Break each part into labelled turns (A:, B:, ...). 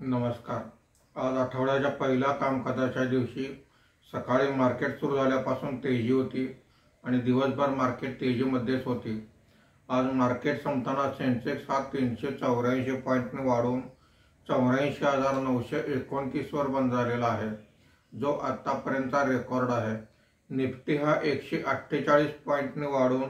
A: नमस्कार। आज आठवड्याच्या पहिल्या कामकाजाच्या दिवशी सकाळी मार्केट सुरू झाल्यापासून तेजी होती आणि दिवसभर मार्केट तेजीमध्येच होती। आज मार्केट संपताना सेन्सेक्स हा 384 पॉईंटने वाढून 84,929 वर बंद झालेला आहे, जो आतापर्यंतचा रेकॉर्ड आहे। निफ्टी हा 148 पॉईंटने वाढून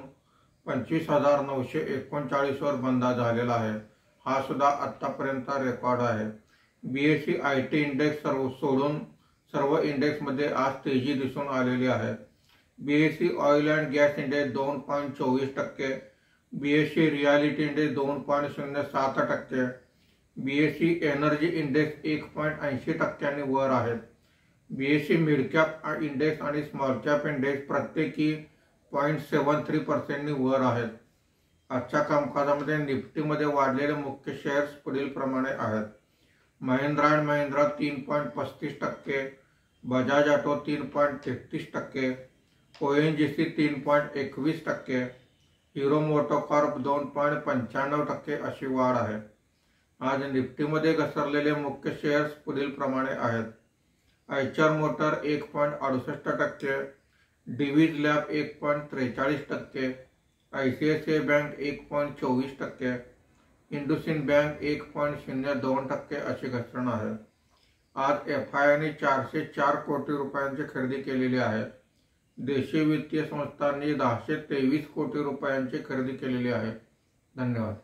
A: 25,939 वर बंद झालेला आहे। हा सुद्धा आतापर्यंतचा रेकॉर्ड आहे। बीएसई आयटी इंडेक्स सोडून सर्व इंडेक्समध्ये आज तेजी दिसून आलेली आहे। BSE oil and gas index 2.24%, BSE reality index 2.07%, BSE energy index 1.80% वर आहेत। बीएसई मिड कॅप इंडेक्स आणि स्मॉल कॅप इंडेक्स प्रत्येकी 0.73% वर आहेत। आजच्या कामकाजामध्ये निफ्टीमध्ये वाढलेले मुख्य शेअर्स पुढील प्रमाणे आहेत। Mahindra and Mahindra 3.35%, Bajaj auto 3.33%, ONGC 3.21%, hero MotoCorp 2.95% अशी वाढ आहे। आज निफ्टीमध्ये घसरलेले मुख्य शेअर्स पुढील प्रमाणे आहेत। Eicher motor 1.68%, Divi's lab 1.43%, ICICI bank 1.24%, IndusInd bank 1.02% अशी घसरण आहे। आज एफआयआयने 404 कोटी रुपयांची खरेदी केलेली आहे। देशी वित्तीय संस्थांनी 1023 कोटी रुपयांची खरेदी केलेली आहे। धन्यवाद।